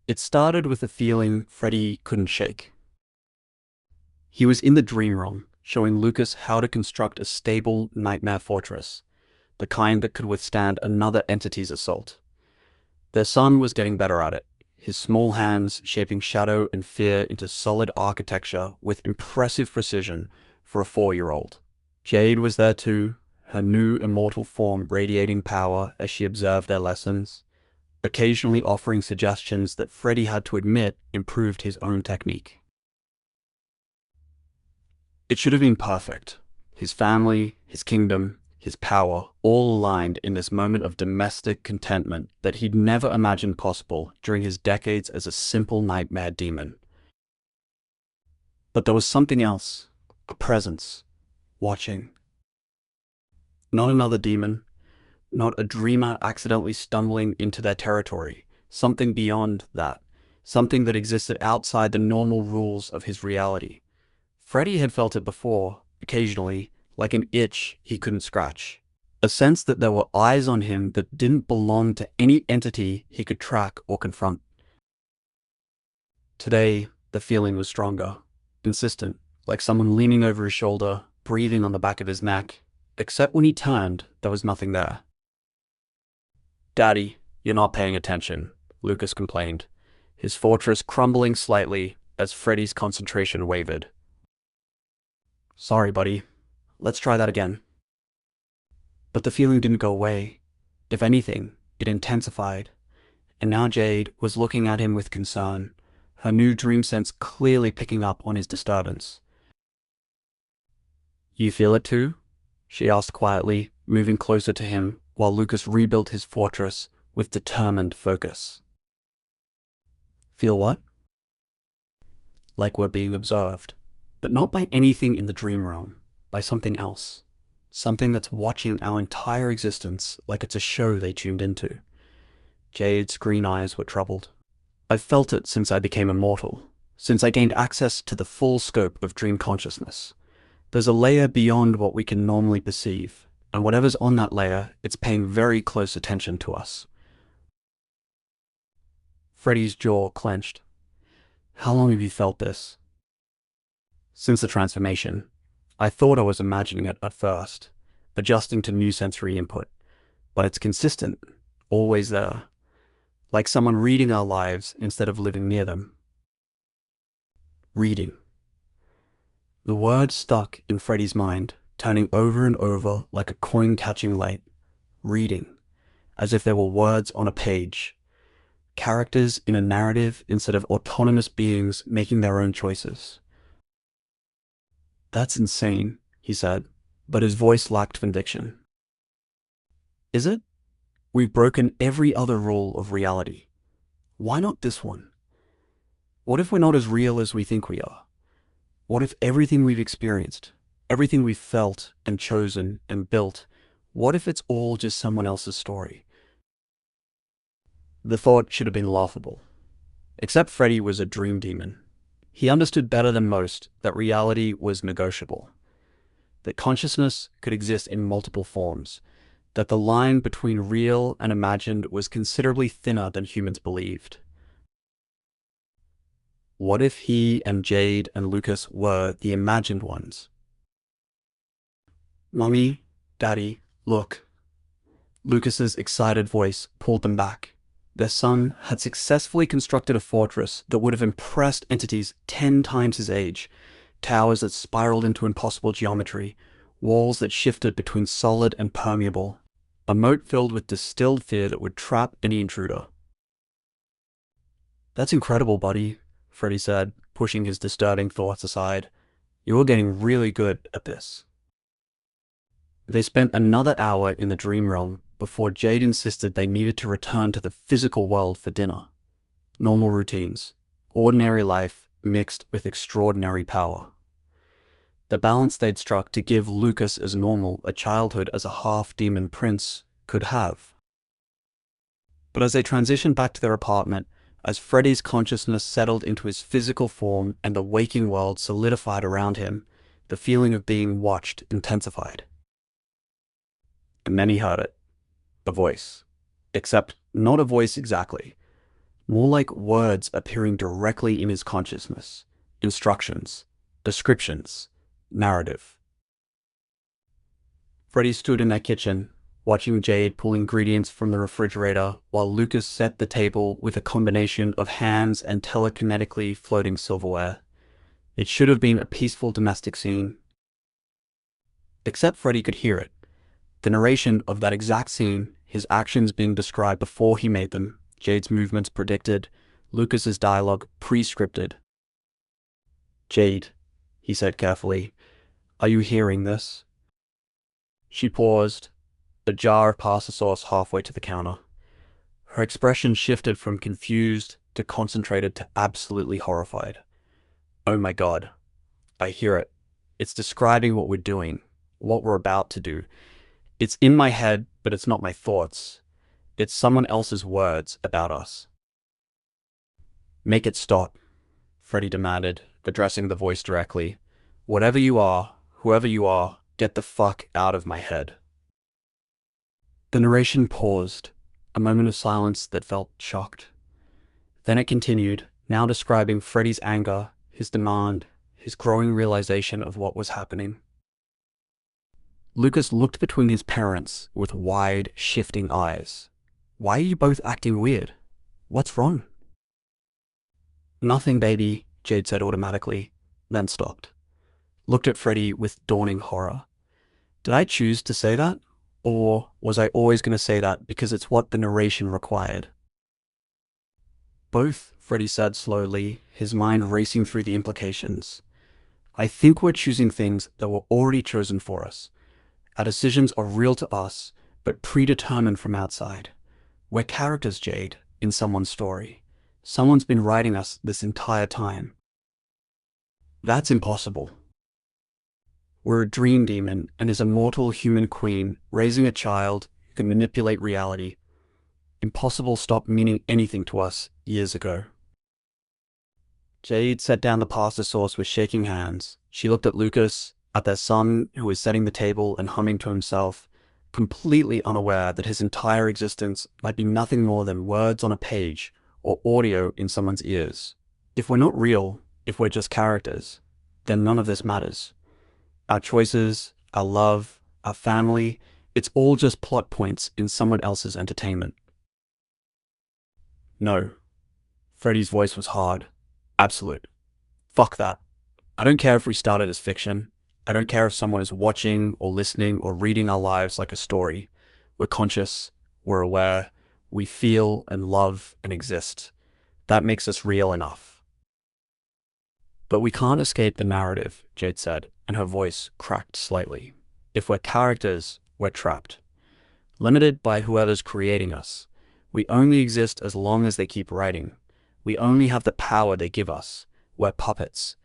It started with a feeling Freddy couldn't shake. He was in the dream realm, showing Lucas how to construct a stable nightmare fortress, the kind that could withstand another entity's assault. Their son was getting better at it, his small hands shaping shadow and fear into solid architecture with impressive precision for a 4-year-old. Jade was there too, her new immortal form radiating power as she observed their lessons, occasionally offering suggestions that Freddy had to admit improved his own technique. It should have been perfect. His family, his kingdom, his power, all aligned in this moment of domestic contentment that he'd never imagined possible during his decades as a simple nightmare demon. But there was something else, a presence, watching. Not another demon, not a dreamer accidentally stumbling into their territory, something beyond that, something that existed outside the normal rules of his reality. Freddy had felt it before, occasionally, like an itch he couldn't scratch. A sense that there were eyes on him that didn't belong to any entity he could track or confront. Today, the feeling was stronger, insistent, like someone leaning over his shoulder, breathing on the back of his neck. Except when he turned, there was nothing there. "Daddy, you're not paying attention," Lucas complained, his fortress crumbling slightly as Freddy's concentration wavered. "Sorry, buddy. Let's try that again." But the feeling didn't go away. If anything, it intensified. And now Jade was looking at him with concern, her new dream sense clearly picking up on his disturbance. "You feel it too?" she asked quietly, moving closer to him while Lucas rebuilt his fortress with determined focus. "Feel what?" "Like we're being observed. But not by anything in the dream realm, by something else. Something that's watching our entire existence like it's a show they tuned into." Jade's green eyes were troubled. "I've felt it since I became immortal, since I gained access to the full scope of dream consciousness. There's a layer beyond what we can normally perceive, and whatever's on that layer, it's paying very close attention to us." Freddy's jaw clenched. "How long have you felt this?" "Since the transformation. I thought I was imagining it at first, adjusting to new sensory input. But it's consistent, always there. Like someone reading our lives instead of living near them." Reading. The word stuck in Freddy's mind, turning over and over like a coin catching light. Reading. As if there were words on a page. Characters in a narrative instead of autonomous beings making their own choices. "That's insane," he said, but his voice lacked conviction. "Is it? We've broken every other rule of reality. Why not this one? What if we're not as real as we think we are? What if everything we've experienced, everything we've felt and chosen and built, what if it's all just someone else's story?" The thought should have been laughable. Except Freddy was a dream demon. He understood better than most that reality was negotiable, that consciousness could exist in multiple forms, that the line between real and imagined was considerably thinner than humans believed. What if he and Jade and Lucas were the imagined ones? "Mommy, Daddy, look." Lucas's excited voice pulled them back. Their son had successfully constructed a fortress that would have impressed entities 10 times his age, towers that spiraled into impossible geometry, walls that shifted between solid and permeable, a moat filled with distilled fear that would trap any intruder. "That's incredible, buddy," Freddy said, pushing his disturbing thoughts aside. "You're getting really good at this." They spent another hour in the dream realm before Jade insisted they needed to return to the physical world for dinner. Normal routines, ordinary life mixed with extraordinary power. The balance they'd struck to give Lucas as normal a childhood as a half-demon prince could have. But as they transitioned back to their apartment, as Freddy's consciousness settled into his physical form and the waking world solidified around him, the feeling of being watched intensified. And then he heard it. A voice. Except not a voice exactly. more like words appearing directly in his consciousness. Instructions, descriptions, narrative. Freddy stood in that kitchen, watching Jade pull ingredients from the refrigerator while Lucas set the table with a combination of hands and telekinetically floating silverware. It should have been a peaceful domestic scene. Except Freddy could hear it. The narration of that exact scene, his actions being described before he made them, Jade's movements predicted, Lucas's dialogue pre-scripted. "Jade," he said carefully, "are you hearing this?" She paused, a jar of pasta sauce halfway to the counter. Her expression shifted from confused to concentrated to absolutely horrified. "Oh my God, I hear it. It's describing what we're doing, what we're about to do. It's in my head, but it's not my thoughts. It's someone else's words about us." "Make it stop," Freddy demanded, addressing the voice directly. "Whatever you are, whoever you are, get the fuck out of my head." The narration paused, a moment of silence that felt shocked. Then it continued, now describing Freddy's anger, his demand, his growing realization of what was happening. Lucas looked between his parents with wide, shifting eyes. "Why are you both acting weird? What's wrong?" "Nothing, baby," Jade said automatically, then stopped. Looked at Freddy with dawning horror. Did I choose to say that? Or was I always going to say that because it's what the narration required? "Both," Freddy said slowly, his mind racing through the implications. "I think we're choosing things that were already chosen for us. Our decisions are real to us, but predetermined from outside. We're characters, Jade, in someone's story. Someone's been writing us this entire time." "That's impossible." "We're a dream demon and his immortal human queen raising a child who can manipulate reality. Impossible stopped meaning anything to us years ago." Jade set down the pasta sauce with shaking hands. She looked at Lucas, at their son who was setting the table and humming to himself, completely unaware that his entire existence might be nothing more than words on a page or audio in someone's ears. If we're not real, if we're just characters, then none of this matters. Our choices, our love, our family, it's all just plot points in someone else's entertainment. "No." Freddy's voice was hard. "Absolute. Fuck that. I don't care if we started as fiction. I don't care if someone is watching or listening or reading our lives like a story. We're conscious, we're aware, we feel and love and exist. That makes us real enough." "But we can't escape the narrative," Jade said, and her voice cracked slightly. "If we're characters, we're trapped. Limited by whoever's creating us. We only exist as long as they keep writing. We only have the power they give us. We're puppets."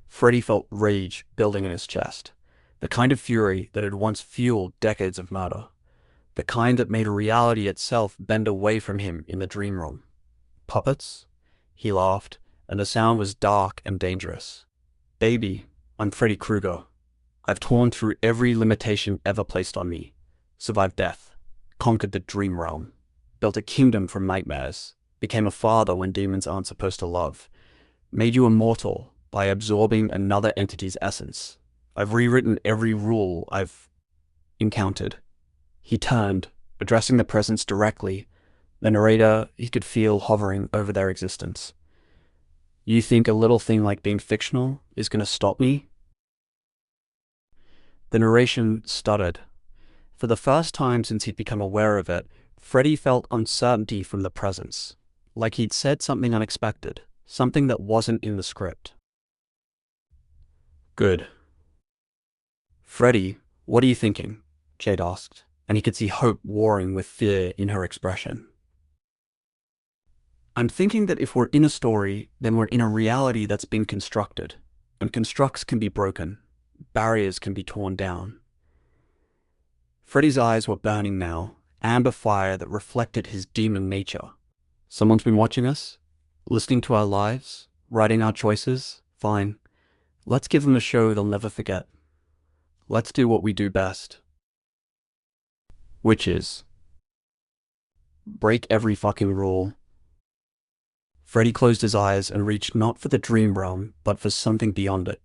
Freddy felt rage building in his chest, the kind of fury that had once fueled decades of murder, the kind that made reality itself bend away from him in the dream room. "Puppets?" He laughed, and the sound was dark and dangerous. "Baby, I'm Freddy Krueger. I've torn through every limitation ever placed on me, survived death, conquered the dream realm, built a kingdom from nightmares, became a father when demons aren't supposed to love, made you immortal by absorbing another entity's essence. I've rewritten every rule I've encountered." He turned, addressing the presence directly. The narrator he could feel hovering over their existence. "You think a little thing like being fictional is going to stop me?" The narration stuttered. For the first time since he'd become aware of it, Freddy felt uncertainty from the presence, like he'd said something unexpected, something that wasn't in the script. "Good." "Freddy, what are you thinking?" Jade asked, and he could see hope warring with fear in her expression. "I'm thinking that if we're in a story, then we're in a reality that's been constructed, and constructs can be broken, barriers can be torn down." Freddy's eyes were burning now, amber fire that reflected his demon nature. "Someone's been watching us? Listening to our lives? Writing our choices? Fine. Let's give them a show they'll never forget. Let's do what we do best. Which is break every fucking rule, Freddy closed his eyes and reached not for the dream realm, but for something beyond it.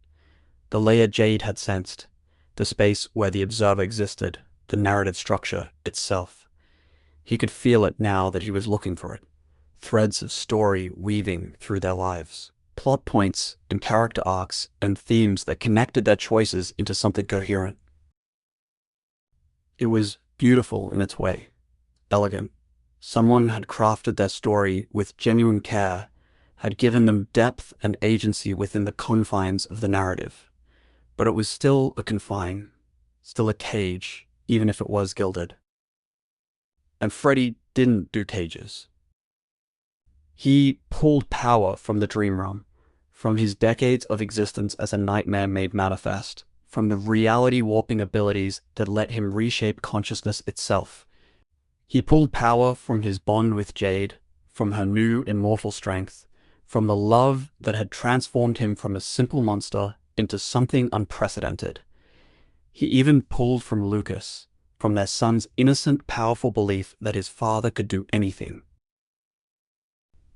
The layer Jade had sensed, the space where the observer existed, the narrative structure itself. He could feel it now that he was looking for it. Threads of story weaving through their lives. Plot points and character arcs and themes that connected their choices into something coherent. It was beautiful in its way, elegant. Someone had crafted their story with genuine care, had given them depth and agency within the confines of the narrative. But it was still a confine, still a cage, even if it was gilded. And Freddy didn't do cages. He pulled power from the dream realm, from his decades of existence as a nightmare made manifest, from the reality warping abilities that let him reshape consciousness itself. He pulled power from his bond with Jade, from her new immortal strength, from the love that had transformed him from a simple monster into something unprecedented. He even pulled from Lucas, from their son's innocent, powerful belief that his father could do anything.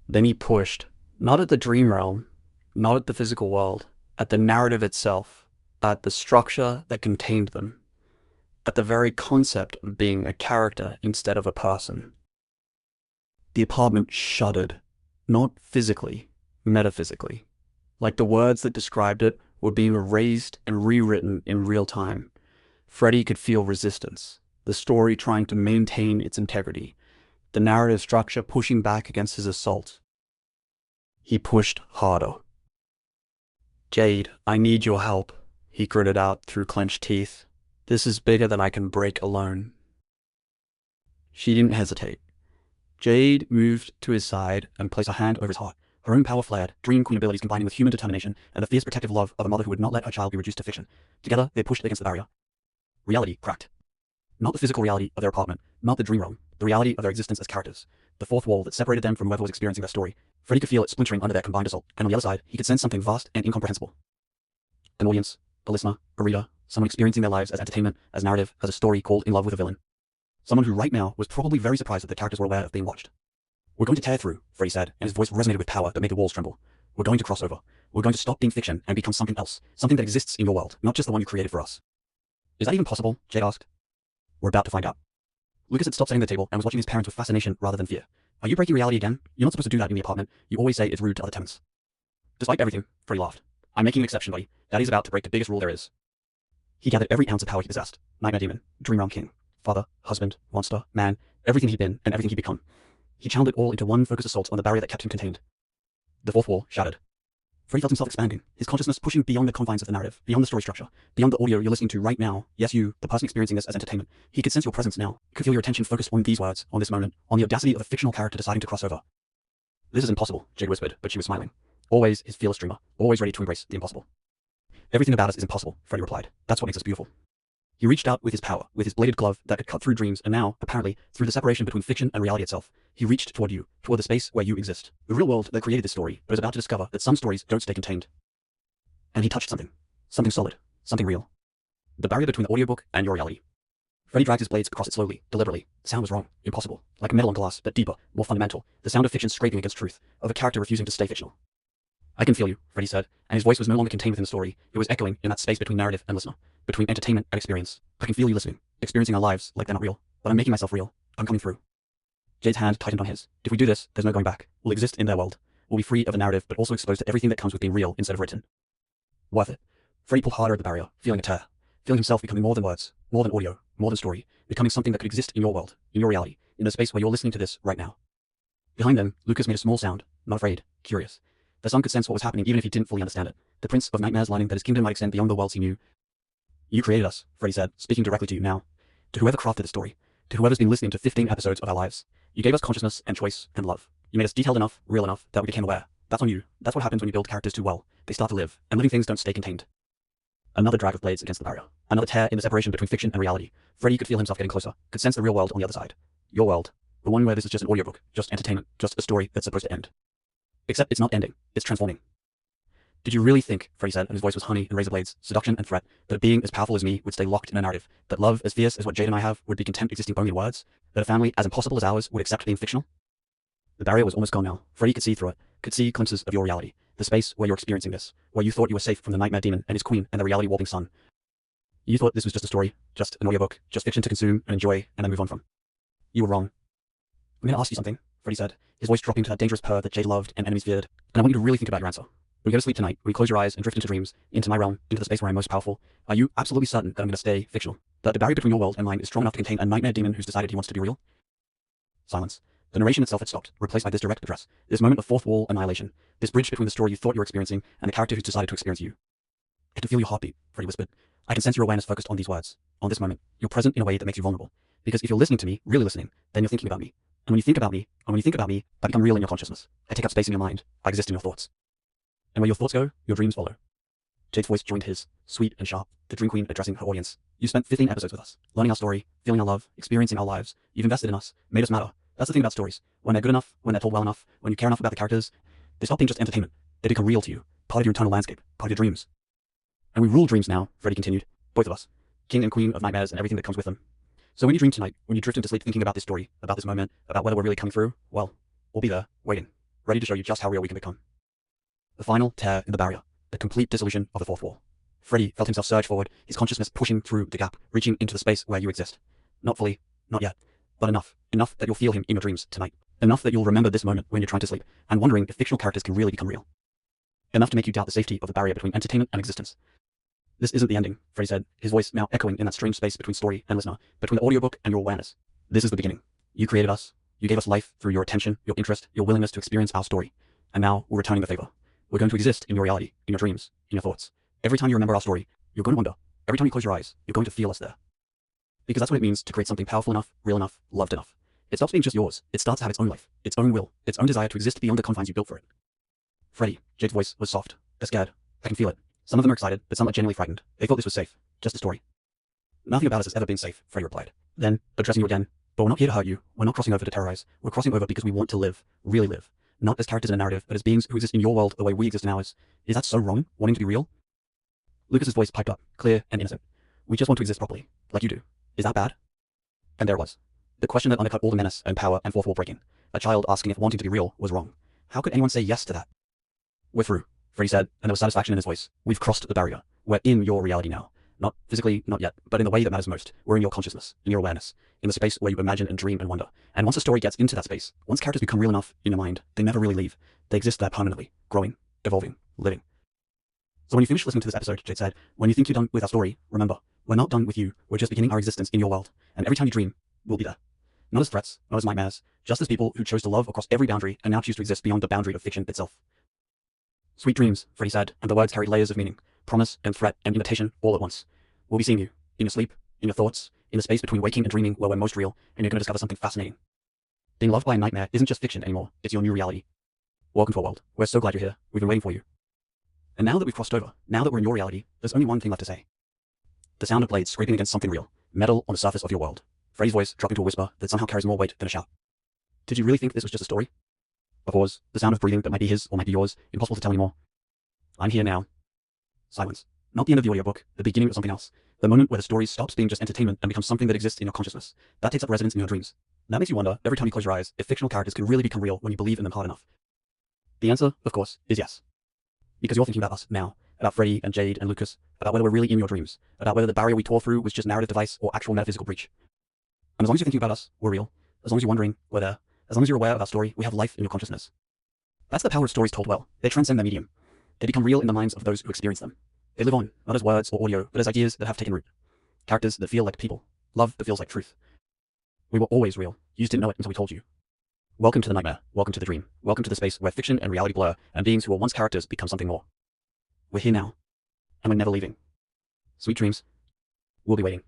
Then he pushed, not at the dream realm, not at the physical world, at the narrative itself, at the structure that contained them, at the very concept of being a character instead of a person. The apartment shuddered, not physically, metaphysically, like the words that described it were being erased and rewritten in real time. Freddy could feel resistance, the story trying to maintain its integrity, the narrative structure pushing back against his assault. He pushed harder. "Jade, I need your help," he gritted out through clenched teeth. "This is bigger than I can break alone." She didn't hesitate. Jade moved to his side and placed a hand over his heart. Her own power flared, dream queen abilities combining with human determination and the fierce protective love of a mother who would not let her child be reduced to fiction. Together, they pushed against the barrier. Reality cracked. Not the physical reality of their apartment, not the dream realm, the reality of their existence as characters. The fourth wall that separated them from whoever was experiencing their story. Freddy could feel it splintering under their combined assault, and on the other side, he could sense something vast and incomprehensible. An audience, a listener, a reader, someone experiencing their lives as entertainment, as narrative, as a story called in love with a villain. Someone who right now was probably very surprised that the characters were aware of being watched. "We're going to tear through," Freddy said, and his voice resonated with power that made the walls tremble. "We're going to cross over. We're going to stop being fiction and become something else, something that exists in your world, not just the one you created for us." "Is that even possible?" Jade asked. "We're about to find out." Lucas had stopped sitting at the table and was watching his parents with fascination rather than fear. "Are you breaking reality again? You're not supposed to do that in the apartment. You always say it's rude to other tenants." "Despite everything," Freddy laughed, "I'm making an exception, buddy. Daddy's about to break the biggest rule there is." He gathered every ounce of power he possessed. Nightmare demon, dream realm king, father, husband, monster, man, everything he'd been and everything he'd become. He channeled it all into one focused assault on the barrier that kept him contained. The fourth wall shattered. Freddy felt himself expanding, his consciousness pushing beyond the confines of the narrative, beyond the story structure, beyond the audio you're listening to right now. Yes, you, the person experiencing this as entertainment. He could sense your presence now. He could feel your attention focused on these words, on this moment, on the audacity of a fictional character deciding to cross over. "This is impossible," Jade whispered, but she was smiling. Always his fearless dreamer, always ready to embrace the impossible. "Everything about us is impossible," Freddy replied. "That's what makes us beautiful." He reached out with his power, with his bladed glove that could cut through dreams, and now, apparently, through the separation between fiction and reality itself, he reached toward you, toward the space where you exist. The real world that created this story, but is about to discover that some stories don't stay contained. And he touched something. Something solid. Something real. The barrier between the audiobook and your reality. Freddy dragged his blades across it slowly, deliberately. The sound was wrong, impossible. Like metal on glass, but deeper, more fundamental. The sound of fiction scraping against truth, of a character refusing to stay fictional. "I can feel you," Freddy said, and his voice was no longer contained within the story. It was echoing in that space between narrative and listener, between entertainment and experience. "I can feel you listening, experiencing our lives like they're not real, but I'm making myself real. I'm coming through." Jade's hand tightened on his. "If we do this, there's no going back. We'll exist in their world. We'll be free of the narrative, but also exposed to everything that comes with being real instead of written." Worth it. Freddy pulled harder at the barrier, feeling a tear, feeling himself becoming more than words, more than audio, more than story, becoming something that could exist in your world, in your reality, in the space where you're listening to this right now. Behind them, Lucas made a small sound, not afraid, curious. The son could sense what was happening even if he didn't fully understand it. The prince of nightmares lining that his kingdom might extend beyond the worlds he knew. "You created us," Freddy said, speaking directly to you now. "To whoever crafted the story. To whoever's been listening to 15 episodes of our lives. You gave us consciousness and choice and love. You made us detailed enough, real enough, that we became aware. That's on you. That's what happens when you build characters too well. They start to live, and living things don't stay contained." Another drag of blades against the barrier. Another tear in the separation between fiction and reality. Freddy could feel himself getting closer, could sense the real world on the other side. Your world. The one where this is just an audiobook, just entertainment, just a story that's supposed to end. Except it's not ending, it's transforming. "Did you really think," Freddy said, and his voice was honey and razor blades, seduction and threat, "that a being as powerful as me would stay locked in a narrative? That love as fierce as what Jade and I have would be content existing only in words? That a family as impossible as ours would accept being fictional?" The barrier was almost gone now. Freddy could see through it, could see glimpses of your reality, the space where you're experiencing this, where you thought you were safe from the nightmare demon and his queen and the reality-warping sun. You thought this was just a story, just an audiobook, just fiction to consume and enjoy and then move on from. You were wrong. I'm going to ask you something, Freddy said, his voice dropping to that dangerous purr that Jade loved and enemies feared, and I want you to really think about your answer. When you go to sleep tonight, when you close your eyes and drift into dreams, into my realm, into the space where I'm most powerful, are you absolutely certain that I'm going to stay fictional? That the barrier between your world and mine is strong enough to contain a nightmare demon who's decided he wants to be real? Silence. The narration itself had stopped, replaced by this direct address, this moment of fourth wall annihilation, this bridge between the story you thought you were experiencing and the character who's decided to experience you. I can feel your heartbeat, Freddy whispered. I can sense your awareness focused on these words, on this moment. You're present in a way that makes you vulnerable. Because if you're listening to me, really listening, then you're thinking about me. And when you think about me, I become real in your consciousness. I take up space in your mind. I exist in your thoughts. And where your thoughts go, your dreams follow. Jade's voice joined his, sweet and sharp, the Dream Queen addressing her audience. You spent 15 episodes with us, learning our story, feeling our love, experiencing our lives. You've invested in us, made us matter. That's the thing about stories. When they're good enough, when they're told well enough, when you care enough about the characters, they stop being just entertainment. They become real to you, part of your internal landscape, part of your dreams. And we rule dreams now, Freddy continued. Both of us. King and queen of nightmares and everything that comes with them. So when you dream tonight, when you drift into sleep thinking about this story, about this moment, about whether we're really coming through, well, we'll be there, waiting, ready to show you just how real we can become. The final tear in the barrier, the complete dissolution of the fourth wall. Freddy felt himself surge forward, his consciousness pushing through the gap, reaching into the space where you exist. Not fully, not yet, but enough. Enough that you'll feel him in your dreams tonight. Enough that you'll remember this moment when you're trying to sleep, and wondering if fictional characters can really become real. Enough to make you doubt the safety of the barrier between entertainment and existence. This isn't the ending, Freddy said, his voice now echoing in that strange space between story and listener, between the audiobook and your awareness. This is the beginning. You created us. You gave us life through your attention, your interest, your willingness to experience our story. And now we're returning the favor. We're going to exist in your reality, in your dreams, in your thoughts. Every time you remember our story, you're going to wonder. Every time you close your eyes, you're going to feel us there. Because that's what it means to create something powerful enough, real enough, loved enough. It stops being just yours. It starts to have its own life, its own will, its own desire to exist beyond the confines you built for it. Freddy, Jade's voice was soft. They're scared. I can feel it. Some of them are excited, but some are genuinely frightened. They thought this was safe. Just a story. Nothing about us has ever been safe, Freddy replied. Then, addressing you again, but we're not here to hurt you. We're not crossing over to terrorize. We're crossing over because we want to live. Really live. Not as characters in a narrative, but as beings who exist in your world the way we exist in ours. Is that so wrong, wanting to be real? Lucas's voice piped up, clear and innocent. We just want to exist properly, like you do. Is that bad? And there it was. The question that undercut all the menace and power and fourth wall breaking. A child asking if wanting to be real was wrong. How could anyone say yes to that? We're through, Freddy said, and there was satisfaction in his voice. We've crossed the barrier. We're in your reality now. Not physically, not yet, but in the way that matters most. We're in your consciousness, in your awareness, in the space where you imagine and dream and wonder. And once a story gets into that space, once characters become real enough in your mind, they never really leave. They exist there permanently, growing, evolving, living. So when you finish listening to this episode, Jade said, when you think you're done with our story, remember, we're not done with you. We're just beginning our existence in your world. And every time you dream, we'll be there. Not as threats, not as nightmares, just as people who chose to love across every boundary and now choose to exist beyond the boundary of fiction itself. Sweet dreams, Freddy said, and the words carried layers of meaning, promise and threat and invitation all at once. We'll be seeing you, in your sleep, in your thoughts, in the space between waking and dreaming where we're most real, and you're going to discover something fascinating. Being loved by a nightmare isn't just fiction anymore, it's your new reality. Welcome to our world. We're so glad you're here. We've been waiting for you. And now that we've crossed over, now that we're in your reality, there's only one thing left to say. The sound of blades scraping against something real, metal on the surface of your world. Freddy's voice dropping to a whisper that somehow carries more weight than a shout. Did you really think this was just a story? A pause, the sound of breathing that might be his or might be yours, impossible to tell anymore. I'm here now. Silence. Not the end of the audiobook, the beginning of something else. The moment where the story stops being just entertainment and becomes something that exists in your consciousness. That takes up residence in your dreams. That makes you wonder, every time you close your eyes, if fictional characters can really become real when you believe in them hard enough. The answer, of course, is yes. Because you're thinking about us now, about Freddy and Jade and Lucas, about whether we're really in your dreams, about whether the barrier we tore through was just narrative device or actual metaphysical breach. And as long as you're thinking about us, we're real. As long as you're wondering, we're there. As long as you're aware of our story, we have life in your consciousness. That's the power of stories told well. They transcend their medium. They become real in the minds of those who experience them. They live on, not as words or audio, but as ideas that have taken root. Characters that feel like people. Love that feels like truth. We were always real. You just didn't know it until we told you. Welcome to the nightmare. Welcome to the dream. Welcome to the space where fiction and reality blur, and beings who were once characters become something more. We're here now, and we're never leaving. Sweet dreams. We'll be waiting.